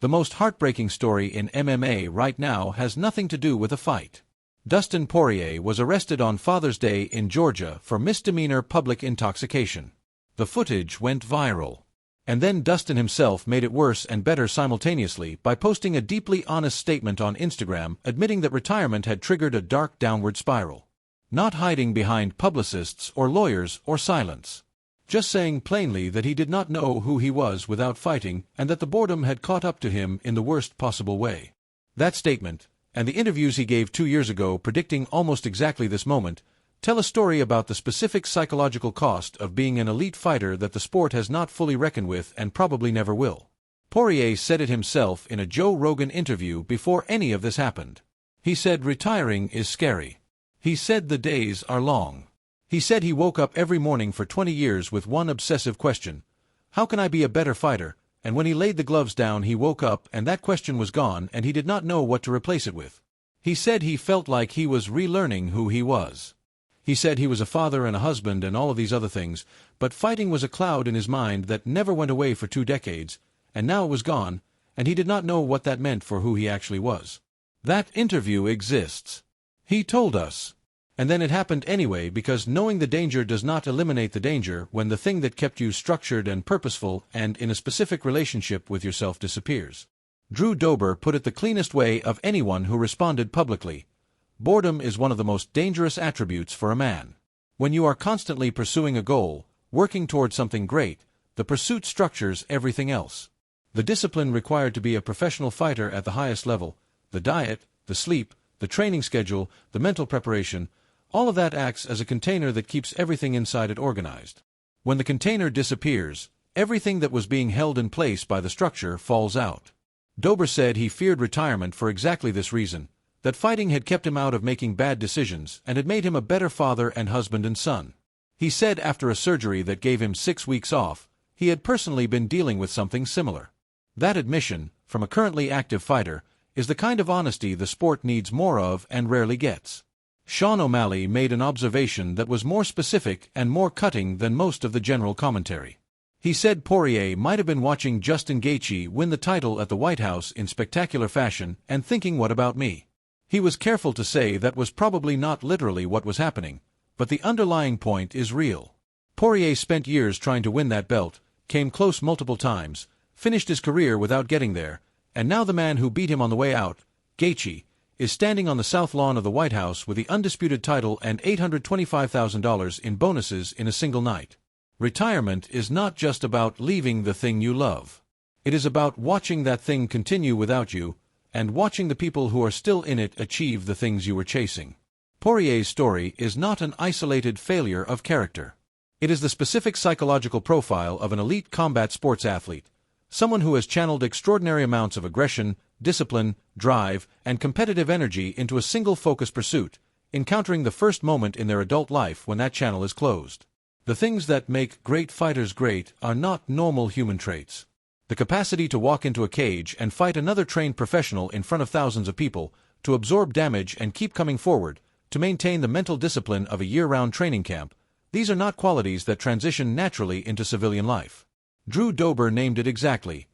The most heartbreaking story in MMA right now has nothing to do with a fight. Dustin Poirier was arrested on Father's Day in Georgia for misdemeanor public intoxication. The footage went viral. And then Dustin himself made it worse and better simultaneously by posting a deeply honest statement on Instagram admitting that retirement had triggered a dark downward spiral. Not hiding behind publicists or lawyers or silence. Just saying plainly that he did not know who he was without fighting and that the boredom had caught up to him in the worst possible way. That statement, and the interviews he gave 2 years ago predicting almost exactly this moment, tell a story about the specific psychological cost of being an elite fighter that the sport has not fully reckoned with and probably never will. Poirier said it himself in a Joe Rogan interview before any of this happened. He said retiring is scary. He said the days are long. He said he woke up every morning for 20 years with one obsessive question: how can I be a better fighter? And when he laid the gloves down he woke up and that question was gone and he did not know what to replace it with. He said he felt like he was relearning who he was. He said he was a father and a husband and all of these other things, but fighting was a cloud in his mind that never went away for 2 decades, and now it was gone, and he did not know what that meant for who he actually was. That interview exists. He told us. And then it happened anyway because knowing the danger does not eliminate the danger when the thing that kept you structured and purposeful and in a specific relationship with yourself disappears. Drew Dober put it the cleanest way of anyone who responded publicly. Boredom is one of the most dangerous attributes for a man. When you are constantly pursuing a goal, working towards something great, the pursuit structures everything else. The discipline required to be a professional fighter at the highest level, the diet, the sleep, the training schedule, the mental preparation, all of that acts as a container that keeps everything inside it organized. When the container disappears, everything that was being held in place by the structure falls out. Dober said he feared retirement for exactly this reason, that fighting had kept him out of making bad decisions and had made him a better father and husband and son. He said after a surgery that gave him 6 weeks off, he had personally been dealing with something similar. That admission, from a currently active fighter, is the kind of honesty the sport needs more of and rarely gets. Sean O'Malley made an observation that was more specific and more cutting than most of the general commentary. He said Poirier might have been watching Justin Gaethje win the title at the White House in spectacular fashion and thinking, what about me? He was careful to say that was probably not literally what was happening, but the underlying point is real. Poirier spent years trying to win that belt, came close multiple times, finished his career without getting there, and now the man who beat him on the way out, Gaethje, is standing on the south lawn of the White House with the undisputed title and $825,000 in bonuses in a single night. Retirement is not just about leaving the thing you love. It is about watching that thing continue without you, and watching the people who are still in it achieve the things you were chasing. Poirier's story is not an isolated failure of character. It is the specific psychological profile of an elite combat sports athlete, someone who has channeled extraordinary amounts of aggression, discipline, drive, and competitive energy into a single focused pursuit, encountering the first moment in their adult life when that channel is closed. The things that make great fighters great are not normal human traits. The capacity to walk into a cage and fight another trained professional in front of thousands of people, to absorb damage and keep coming forward, to maintain the mental discipline of a year-round training camp, these are not qualities that transition naturally into civilian life. Drew Dober named it exactly.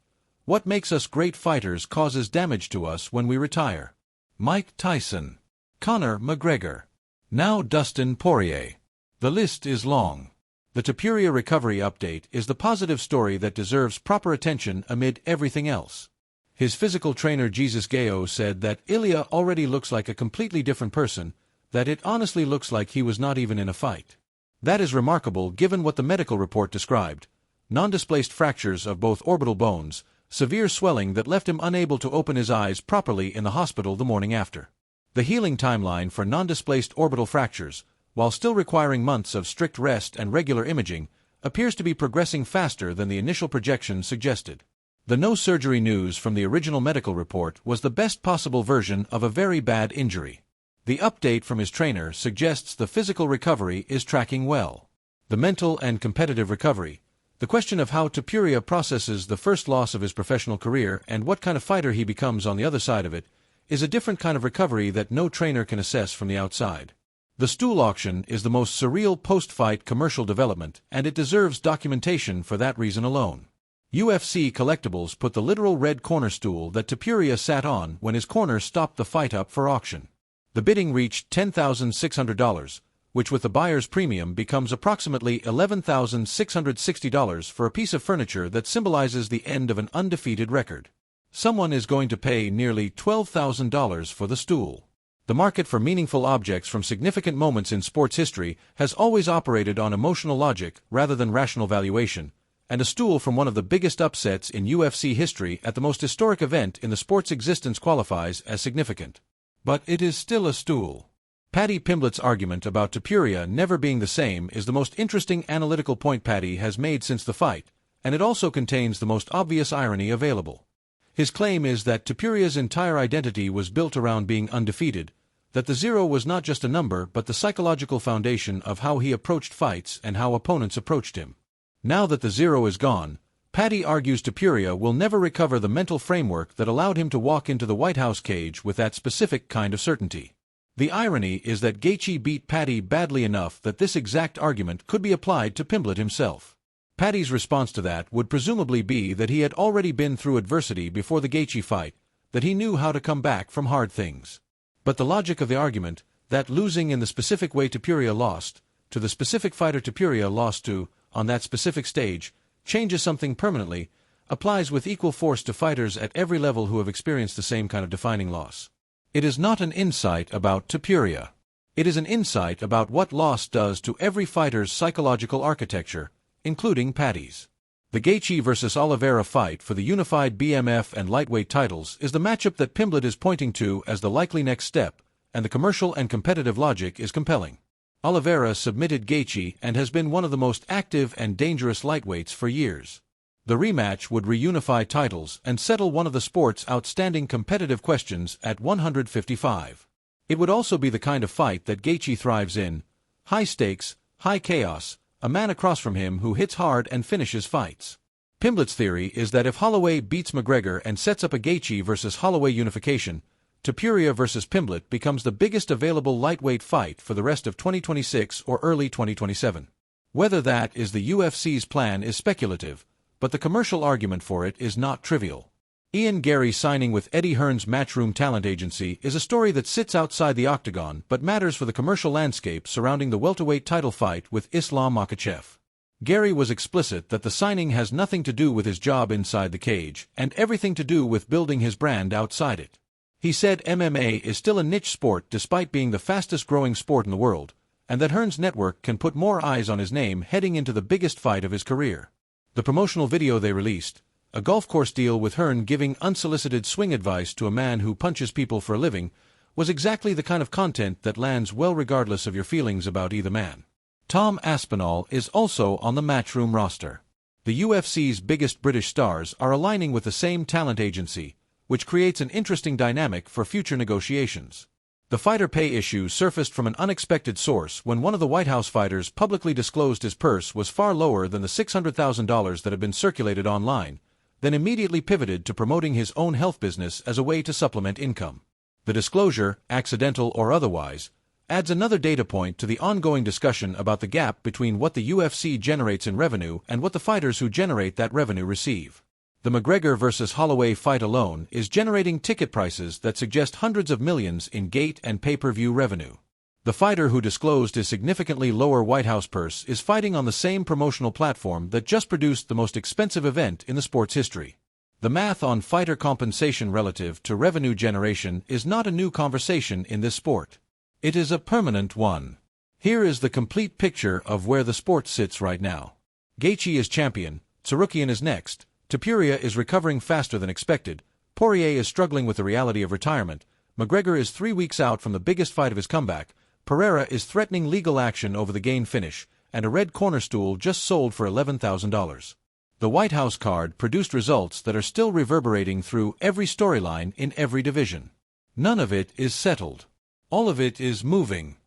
What makes us great fighters causes damage to us when we retire. Mike Tyson. Conor McGregor. Now Dustin Poirier. The list is long. The Topuria recovery update is the positive story that deserves proper attention amid everything else. His physical trainer Jesus Gayo said that Ilya already looks like a completely different person, that it honestly looks like he was not even in a fight. That is remarkable given what the medical report described: non-displaced fractures of both orbital bones, severe swelling that left him unable to open his eyes properly in the hospital the morning after. The healing timeline for non-displaced orbital fractures, while still requiring months of strict rest and regular imaging, appears to be progressing faster than the initial projection suggested. The no-surgery news from the original medical report was the best possible version of a very bad injury. The update from his trainer suggests the physical recovery is tracking well. The mental and competitive recovery, the question of how Topuria processes the first loss of his professional career and what kind of fighter he becomes on the other side of it, is a different kind of recovery that no trainer can assess from the outside. The stool auction is the most surreal post-fight commercial development, and it deserves documentation for that reason alone. UFC Collectibles put the literal red corner stool that Topuria sat on when his corner stopped the fight up for auction. The bidding reached $10,600, which with the buyer's premium becomes approximately $11,660 for a piece of furniture that symbolizes the end of an undefeated record. Someone is going to pay nearly $12,000 for the stool. The market for meaningful objects from significant moments in sports history has always operated on emotional logic rather than rational valuation, and a stool from one of the biggest upsets in UFC history at the most historic event in the sport's existence qualifies as significant. But it is still a stool. Paddy Pimblett's argument about Topuria never being the same is the most interesting analytical point Paddy has made since the fight, and it also contains the most obvious irony available. His claim is that Topuria's entire identity was built around being undefeated, that the zero was not just a number but the psychological foundation of how he approached fights and how opponents approached him. Now that the zero is gone, Paddy argues Topuria will never recover the mental framework that allowed him to walk into the White House cage with that specific kind of certainty. The irony is that Gaethje beat Paddy badly enough that this exact argument could be applied to Pimblett himself. Paddy's response to that would presumably be that he had already been through adversity before the Gaethje fight, that he knew how to come back from hard things. But the logic of the argument, that losing in the specific way Topuria lost, to the specific fighter Topuria lost to, on that specific stage, changes something permanently, applies with equal force to fighters at every level who have experienced the same kind of defining loss. It is not an insight about Topuria. It is an insight about what loss does to every fighter's psychological architecture, including Paddy's. The Gaethje vs. Oliveira fight for the unified BMF and lightweight titles is the matchup that Pimblett is pointing to as the likely next step, and the commercial and competitive logic is compelling. Oliveira submitted Gaethje and has been one of the most active and dangerous lightweights for years. The rematch would reunify titles and settle one of the sport's outstanding competitive questions at 155. It would also be the kind of fight that Gaethje thrives in: high stakes, high chaos, a man across from him who hits hard and finishes fights. Pimblett's theory is that if Holloway beats McGregor and sets up a Gaethje vs. Holloway unification, Topuria vs. Pimblett becomes the biggest available lightweight fight for the rest of 2026 or early 2027. Whether that is the UFC's plan is speculative, but the commercial argument for it is not trivial. Ian Gary signing with Eddie Hearn's Matchroom Talent Agency is a story that sits outside the Octagon but matters for the commercial landscape surrounding the welterweight title fight with Islam Makhachev. Gary was explicit that the signing has nothing to do with his job inside the cage and everything to do with building his brand outside it. He said MMA is still a niche sport despite being the fastest-growing sport in the world, and that Hearn's network can put more eyes on his name heading into the biggest fight of his career. The promotional video they released, a golf course deal with Hearn giving unsolicited swing advice to a man who punches people for a living, was exactly the kind of content that lands well regardless of your feelings about either man. Tom Aspinall is also on the Matchroom roster. The UFC's biggest British stars are aligning with the same talent agency, which creates an interesting dynamic for future negotiations. The fighter pay issue surfaced from an unexpected source when one of the White House fighters publicly disclosed his purse was far lower than the $600,000 that had been circulated online, then immediately pivoted to promoting his own health business as a way to supplement income. The disclosure, accidental or otherwise, adds another data point to the ongoing discussion about the gap between what the UFC generates in revenue and what the fighters who generate that revenue receive. The McGregor vs. Holloway fight alone is generating ticket prices that suggest hundreds of millions in gate and pay-per-view revenue. The fighter who disclosed his significantly lower White House purse is fighting on the same promotional platform that just produced the most expensive event in the sport's history. The math on fighter compensation relative to revenue generation is not a new conversation in this sport. It is a permanent one. Here is the complete picture of where the sport sits right now. Gaethje is champion, Tsarukyan is next, Topuria is recovering faster than expected, Poirier is struggling with the reality of retirement, McGregor is 3 weeks out from the biggest fight of his comeback, Pereira is threatening legal action over the Gain finish, and a red corner stool just sold for $11,000. The White House card produced results that are still reverberating through every storyline in every division. None of it is settled. All of it is moving.